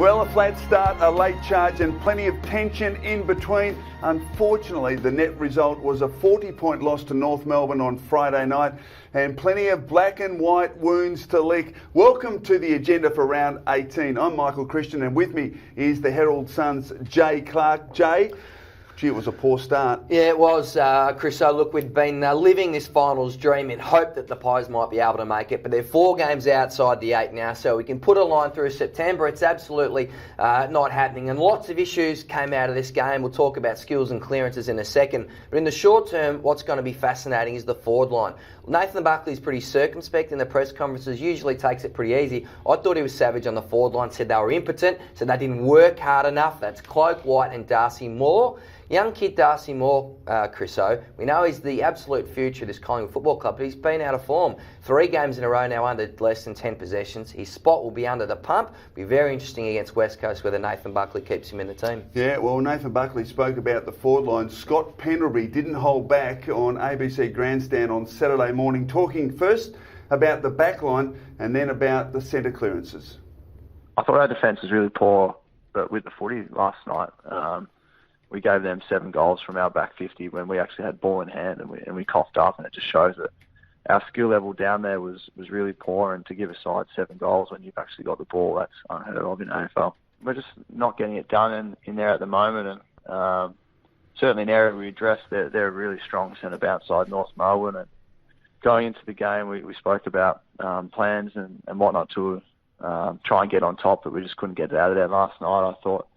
Well, a flat start, a late charge and plenty of tension in between. Unfortunately, the net result was a 40-point loss to North Melbourne on Friday night and plenty of black and white wounds to lick. Welcome to the agenda for round 18. I'm Michael Christian and with me is the Herald Sun's Jay Clark. Jay, gee, it was a poor start. Yeah, it was, Chris. So, look, we've been living this finals dream in hope that the Pies might be able to make it, but they're 4 games outside the 8 now, so we can put a line through September. It's absolutely not happening, and lots of issues came out of this game. We'll talk about skills and clearances in a second, but in the short term, what's going to be fascinating is the forward line. Nathan Buckley's pretty circumspect in the press conferences, usually takes it pretty easy. I thought he was savage on the forward line, said they were impotent, said they didn't work hard enough. That's Cloak, White and Darcy Moore. Young kid Darcy Moore, Chriso, we know he's the absolute future of this Collingwood Football Club, but he's been out of form. 3 games in a row now under less than 10 possessions. His spot will be under the pump. Be very interesting against West Coast whether Nathan Buckley keeps him in the team. Yeah, well, Nathan Buckley spoke about the forward line. Scott Pendlebury didn't hold back on ABC Grandstand on Saturday morning, talking first about the back line and then about the centre clearances. I thought our defence was really poor, but with the footy last night, we gave them 7 goals from our back 50 when we actually had ball in hand and we coughed up, and it just shows that our skill level down there was really poor, and to give a side 7 goals when you've actually got the ball, that's unheard of in AFL. We're just not getting it done in there at the moment, and certainly an area we addressed. They're a really strong centre bounce side, North Melbourne, and going into the game we spoke about plans and whatnot to try and get on top, but we just couldn't get it out of there last night. I thought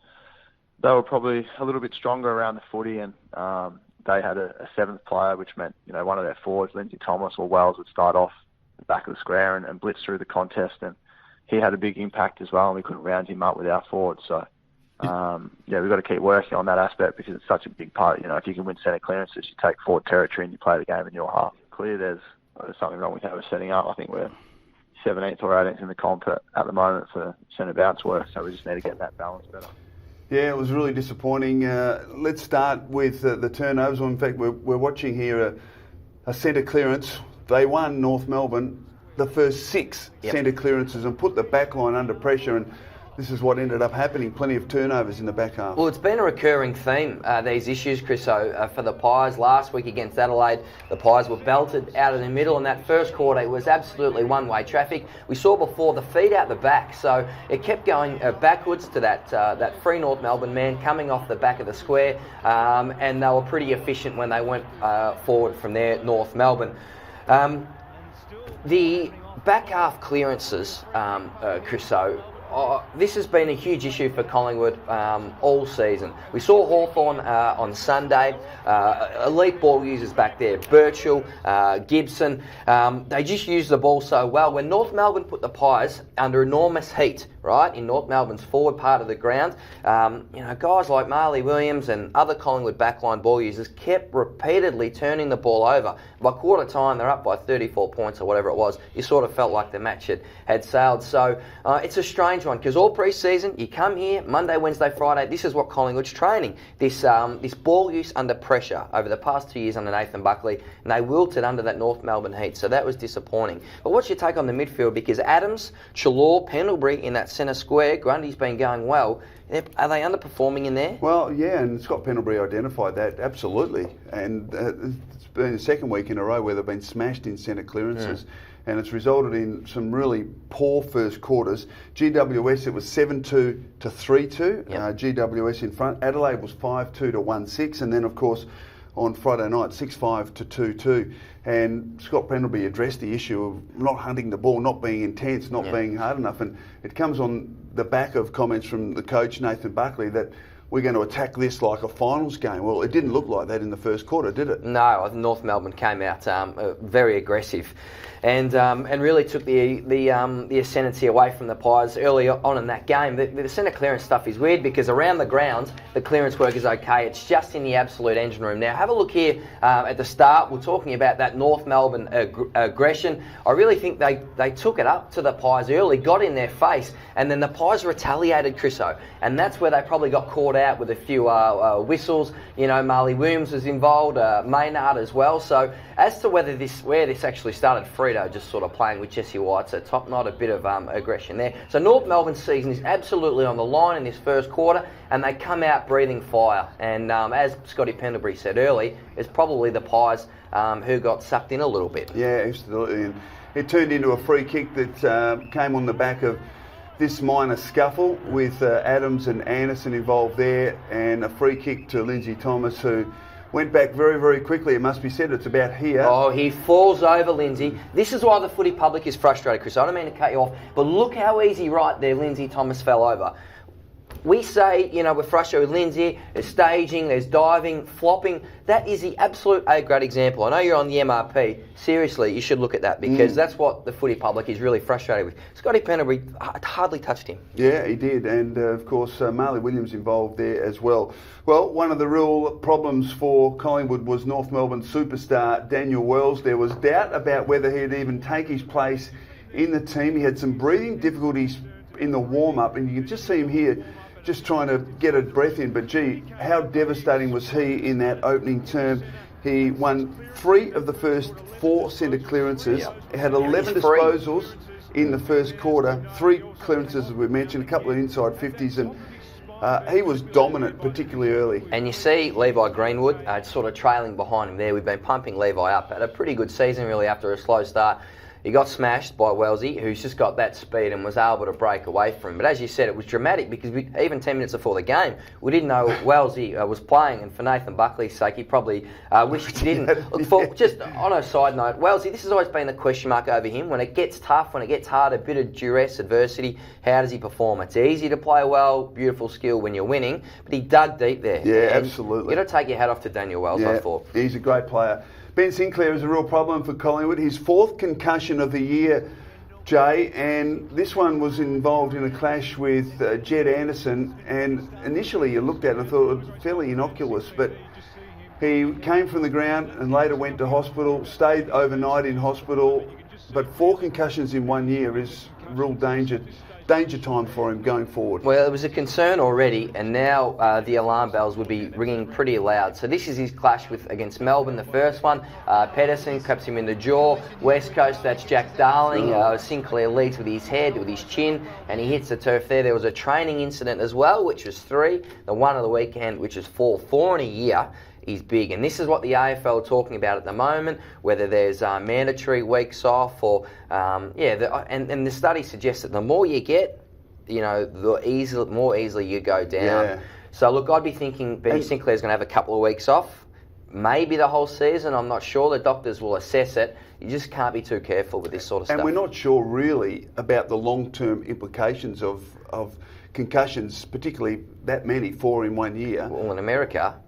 they were probably a little bit stronger around the footy, and they had a 7th player, which meant, you know, one of their forwards, Lindsay Thomas or Wells, would start off the back of the square and blitz through the contest, and he had a big impact as well, and we couldn't round him up with our forwards. So, yeah, we've got to keep working on that aspect because it's such a big part. You know, if you can win centre clearances, you take forward territory and you play the game in your half. Clearly there's something wrong with how we're setting up. I think we're 17th or 18th in the comp at the moment for centre bounce work, so we just need to get that balance better. Yeah, it was really disappointing. Let's start with the turnovers. Well, in fact, we're watching here a centre clearance. They won, North Melbourne, the first 6 centre clearances and put the back line under pressure, and this is what ended up happening. Plenty of turnovers in the back half. Well, it's been a recurring theme, these issues, Chris, for the Pies. Last week against Adelaide, the Pies were belted out of the middle, and that first quarter it was absolutely one-way traffic. We saw before the feed out the back, so it kept going backwards to that free North Melbourne man coming off the back of the square, and they were pretty efficient when they went forward from there, North Melbourne. The back half clearances, Chris, this has been a huge issue for Collingwood all season. We saw Hawthorn on Sunday, elite ball users back there, Birchall, Gibson. They just use the ball so well. When North Melbourne put the Pies under enormous heat, right, in North Melbourne's forward part of the ground, you know, guys like Marley Williams and other Collingwood backline ball users kept repeatedly turning the ball over. By quarter time, they're up by 34 points or whatever it was. You sort of felt like the match had sailed. So it's a strange one because all pre-season, you come here, Monday, Wednesday, Friday, this is what Collingwood's training. This ball use under pressure over the past 2 years under Nathan Buckley, and they wilted under that North Melbourne heat. So that was disappointing. But what's your take on the midfield? Because Adams, Chalor, Pendlebury in that centre square, Grundy's been going well. Are they underperforming in there? Well, yeah, and Scott Pendlebury identified that, absolutely. And it's been the 2nd week in a row where they've been smashed in centre clearances. And it's resulted in some really poor first quarters. GWS, it was 7-2 to 3-2. GWS in front. Adelaide was 5-2 to 1-6. And then, of course, on Friday night, 6-5 to 2-2. And Scott Pendlebury addressed the issue of not hunting the ball, not being intense, not being hard enough. And it comes on the back of comments from the coach, Nathan Buckley, that we're going to attack this like a finals game. Well, it didn't look like that in the first quarter, did it? No, I think North Melbourne came out very aggressive and really took the ascendancy away from the Pies early on in that game. The centre clearance stuff is weird because around the ground, the clearance work is okay. It's just in the absolute engine room. Now, have a look here at the start. We're talking about that North Melbourne aggression. I really think they took it up to the Pies early, got in their face, and then the Pies retaliated, Chriso. And that's where they probably got caught out out with a few whistles. You know, Marley Williams was involved, Maynard as well. So as to where this actually started, Frito just sort of playing with Jesse White at top, not a bit of aggression there. So North Melbourne's season is absolutely on the line in this first quarter, and they come out breathing fire. And as Scotty Pendlebury said early, it's probably the Pies who got sucked in a little bit. Yeah, absolutely. And it turned into a free kick that came on the back of this minor scuffle with Adams and Anderson involved there, and a free kick to Lindsay Thomas, who went back very, very quickly. It must be said, it's about here. Oh, he falls over Lindsay. This is why the footy public is frustrated, Chris. I don't mean to cut you off, but look how easy right there Lindsay Thomas fell over. We say, you know, we're frustrated with Lindsay, there's staging, there's diving, flopping. That is the absolute A-grade example. I know you're on the MRP. Seriously, you should look at that, because that's what the footy public is really frustrated with. Scotty Pendlebury hardly touched him. Yeah, he did. And, of course, Marley Williams involved there as well. Well, one of the real problems for Collingwood was North Melbourne superstar Daniel Wells. There was doubt about whether he'd even take his place in the team. He had some breathing difficulties in the warm-up, and you can just see him here just trying to get a breath in. But gee, how devastating was he in that opening term? He won 3 of the first 4 centre clearances. Yep. He had 11 disposals in the first quarter, 3 clearances as we mentioned, a couple of inside 50s, and he was dominant, particularly early. And you see Levi Greenwood sort of trailing behind him there. We've been pumping Levi up. Had a pretty good season really after a slow start. He got smashed by Wellesley, who's just got that speed and was able to break away from him. But as you said, it was dramatic, because even 10 minutes before the game, we didn't know Wellesley was playing. And for Nathan Buckley's sake, he probably wished he didn't. Just on a side note, Wellesley, this has always been the question mark over him. When it gets tough, when it gets hard, a bit of duress, adversity, how does he perform? It's easy to play well, beautiful skill when you're winning, but he dug deep there. Yeah, absolutely. You've got to take your hat off to Daniel Wells, I thought. He's a great player. Ben Sinclair is a real problem for Collingwood. His 4th concussion of the year, Jay, and this one was involved in a clash with Jed Anderson, and initially you looked at it and thought it was fairly innocuous, but he came from the ground and later went to hospital, stayed overnight in hospital, but 4 concussions in 1 year is real danger time for him going forward. Well, it was a concern already, and now the alarm bells would be ringing pretty loud. So this is his clash against Melbourne, the first one. Pedersen claps him in the jaw. West Coast, that's Jack Darling. Sinclair leads with his head, with his chin, and he hits the turf there. There was a training incident as well, which was 3. The one of the weekend, which is 4. 4 in a year is big, and this is what the AFL are talking about at the moment, whether there's mandatory weeks off or and the study suggests that the more you get, you know, the more easily you go down. Yeah. So look, I'd be thinking Benny Sinclair's going to have a couple of weeks off, maybe the whole season. I'm not sure. The doctors will assess it. You just can't be too careful with this sort of stuff. And we're not sure really about the long-term implications of concussions, particularly that many, 4 in 1 year. Well, in America,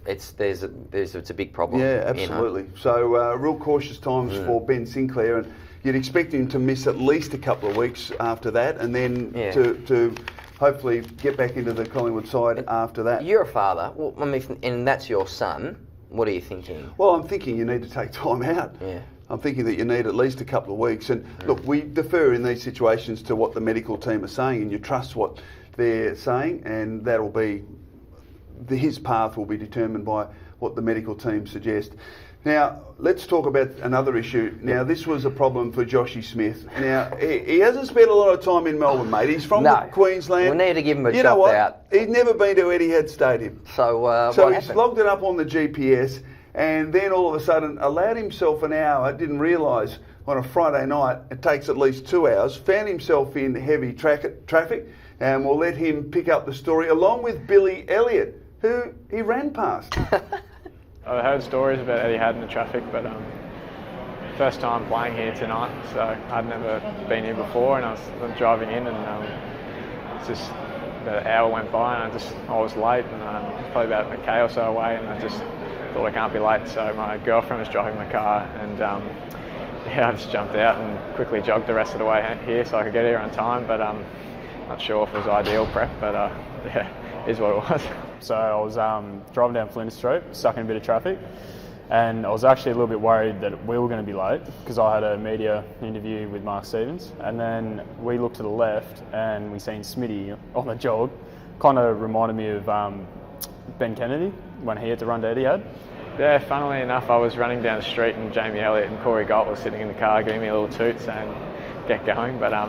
it's a big problem. Yeah, absolutely. You know? So real cautious times for Ben Sinclair, and you'd expect him to miss at least a couple of weeks after that, and then to hopefully get back into the Collingwood side after that. You're a father, well, I mean, and that's your son. What are you thinking? Well, I'm thinking you need to take time out. Yeah. I'm thinking that you need at least a couple of weeks. And look, we defer in these situations to what the medical team are saying, and you trust what they're saying, and that'll be his path will be determined by what the medical team suggest. Now, let's talk about another issue. Now, this was a problem for Joshy Smith. Now, he hasn't spent a lot of time in Melbourne, mate. He's from Queensland. We need to give him a You know what? out. He's never been to Etihad Stadium. So he's logged it up on the GPS, and then all of a sudden allowed himself an hour, didn't realise on a Friday night it takes at least 2 hours, found himself in heavy traffic, and we'll let him pick up the story along with Billy Elliott, who he ran past. I heard stories about Etihad in the traffic, but first time playing here tonight, so I'd never been here before, and I was driving in, and it's just the hour went by, and I was late, and probably about a K or so away, and I just thought I can't be late. So my girlfriend was driving my car, and I just jumped out and quickly jogged the rest of the way here so I could get here on time. But not sure if it was ideal prep, but is what it was. So I was driving down Flinders Street, stuck in a bit of traffic, and I was actually a little bit worried that we were going to be late because I had a media interview with Mark Stevens, and then we looked to the left and we seen Smitty on the jog, kind of reminded me of Ben Kennedy when he had to run to Etihad. Yeah, funnily enough, I was running down the street and Jamie Elliott and Corey Galt were sitting in the car giving me a little toot saying, get going. But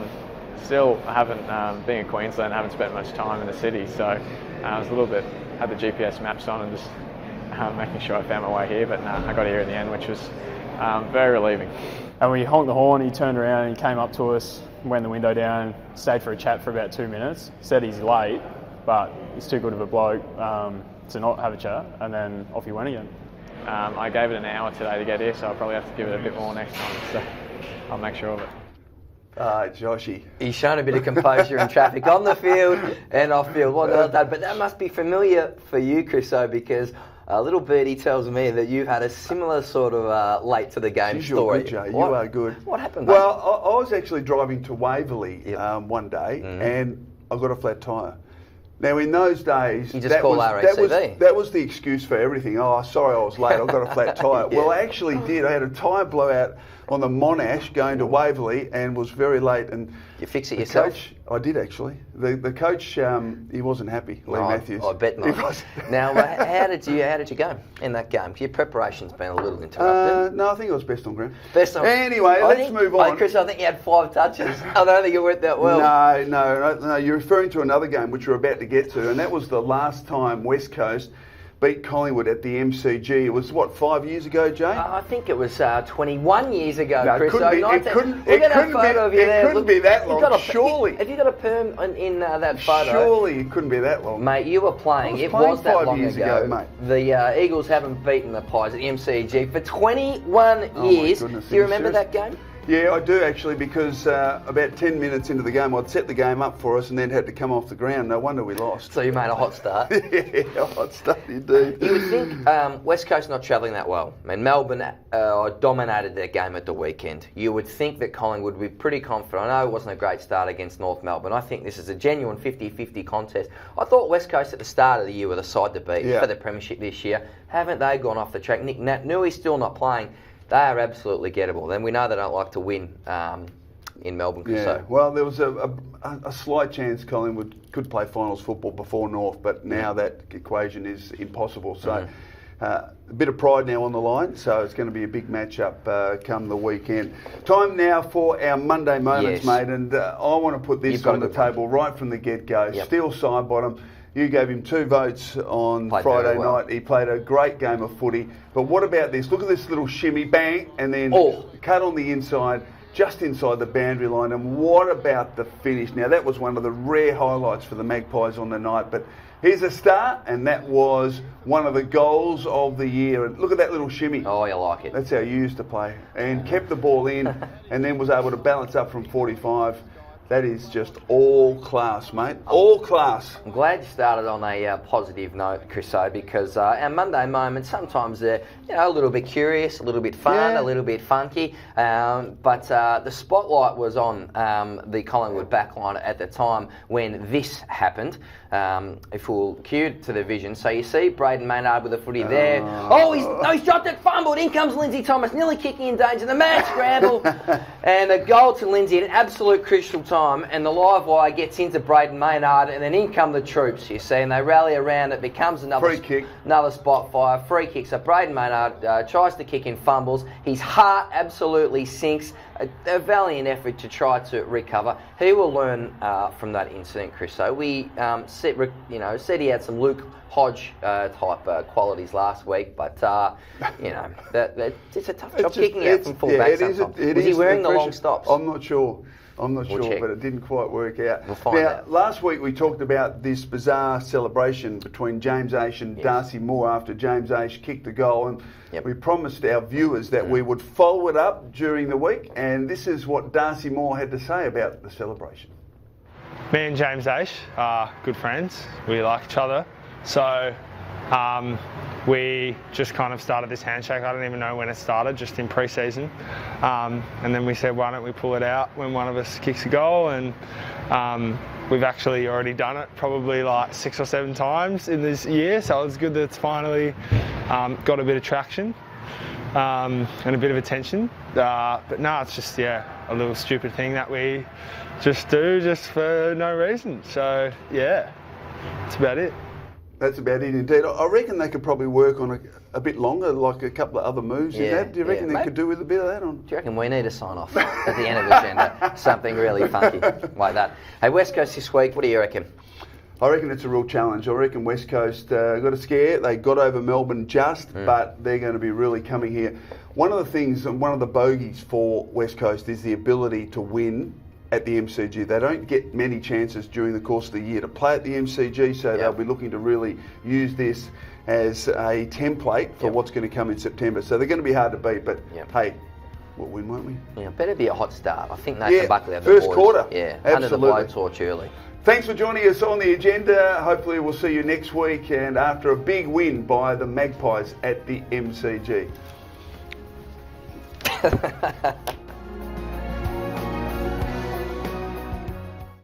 still, I haven't, being in Queensland, I haven't spent much time in the city. So I was a little bit, had the GPS maps on and just making sure I found my way here. But no, I got here in the end, which was very relieving. And we honked the horn, he turned around and he came up to us, went the window down, stayed for a chat for about 2 minutes, said he's late, but he's too good of a bloke to not have a chat, and then off he went again. I gave it an hour today to get here, so I'll probably have to give it a bit more next time, so I'll make sure of it. Joshy. He's shown a bit of composure in traffic on the field and off field. Well done. But that must be familiar for you, Chriso, because little birdie tells me that you've had a similar sort of late to the game story. You're good, Jay. You are good. What happened, mate? Well, I was actually driving to Waverley one day and I got a flat tyre. Now, in those days, you just call RACV. That was the excuse for everything. Oh, sorry, I was late. I got a flat tyre. Yeah. Well, I actually did. I had a tyre blowout on the Monash going to Waverley and was very late. And you fix it yourself? Coach, I did actually. The coach, he wasn't happy. Lee Matthews. I bet not. Now, how did you go in that game? Your preparation's been a little interrupted. No, I think it was best on ground. Anyway, let's move on. Chris, I think you had 5 touches. I don't think it went that well. No. You're referring to another game which we're about to get to, and that was the last time West Coast beat Collingwood at the MCG. It was, 5 years ago, Jay? I think it was 21 years ago, no, Chris. It couldn't be that long, surely. Have you got a perm in that photo? Surely it couldn't be that long. Mate, you were playing. It was that 5 long years ago, mate. The Eagles haven't beaten the Pies at the MCG for 21 years. Do you remember that game? Yeah, I do actually, because about 10 minutes into the game, I'd set the game up for us and then had to come off the ground. No wonder we lost. So you made a hot start. Yeah, a hot start indeed. You would think West Coast not travelling that well. I mean, Melbourne dominated their game at the weekend. You would think that Collingwood would be pretty confident. I know it wasn't a great start against North Melbourne. I think this is a genuine 50-50 contest. I thought West Coast at the start of the year were the side to beat for the premiership this year. Haven't they gone off the track? Nick Nui's still not playing. They are absolutely gettable. And we know they don't like to win in Melbourne. Yeah, so. Well, there was a slight chance Collingwood could play finals football before North, but now that equation is impossible. So a bit of pride now on the line, so it's going to be a big match-up come the weekend. Time now for our Monday moments, mate, and I want to put this on the table right from the get-go. Yep. Steele Sidebottom. You gave him 2 votes on Friday night. He played a great game of footy. But what about this? Look at this little shimmy, bang, and then cut on the inside, just inside the boundary line. And what about the finish? Now, that was one of the rare highlights for the Magpies on the night. But here's a start, and that was one of the goals of the year. And look at that little shimmy. Oh, you like it. That's how you used to play. And kept the ball in and then was able to balance up from 45. That is just all class, mate. All class. I'm glad you started on a positive note, Chriso, because our Monday moments, sometimes they're a little bit curious, a little bit fun, a little bit funky. But the spotlight was on the Collingwood backline at the time when this happened. If we'll cue to the vision. So you see Braden Maynard with the footy there. He's dropped it, fumbled. In comes Lindsay Thomas, nearly kicking in danger. The match scramble. And a goal to Lindsay at an absolute crucial time. And the live wire gets into Braden Maynard, and then in come the troops, you see, and they rally around. It becomes another spot fire, free kick. So Braden Maynard tries to kick in, fumbles. His heart absolutely sinks. A valiant effort to try to recover. He will learn from that incident, Chris. So we said he had some Luke Hodge type qualities last week, but it's a tough job kicking out from full back sometimes. Was he wearing the long stops? I'm not sure, but it didn't quite work out. We'll find out. Last week we talked about this bizarre celebration between James Aish and Darcy Moore after James Aish kicked the goal, and we promised our viewers that we would follow it up during the week, and this is what Darcy Moore had to say about the celebration. Me and James Aish are good friends. We like each other. So we just kind of started this handshake. I don't even know when it started, just in pre-season. And then we said, why don't we pull it out when one of us kicks a goal? And we've actually already done it probably like 6 or 7 times in this year. So it's good that it's finally got a bit of traction and a bit of attention. But no, it's just, a little stupid thing that we just do just for no reason. So, yeah. that's about it. That's about it indeed. I reckon they could probably work on a bit longer, like a couple of other moves in that. Do you reckon they could do with a bit of that on? Do you reckon we need a sign off at the end of the agenda? Something really funky like that. Hey, West Coast this week, what do you reckon? I reckon it's a real challenge. I reckon West Coast got a scare. They got over Melbourne but they're going to be really coming here. One of the things and one of the bogeys for West Coast is the ability to win at the MCG. They don't get many chances during the course of the year to play at the MCG, so they'll be looking to really use this as a template for what's going to come in September. So they're going to be hard to beat, but hey, we'll win, won't we? Yeah, better be a hot start. I think Nathan Buckley had the first boys. quarter. Yeah, absolutely. under the blowtorch early. Thanks for joining us on the agenda. Hopefully we'll see you next week and after a big win by the Magpies at the MCG.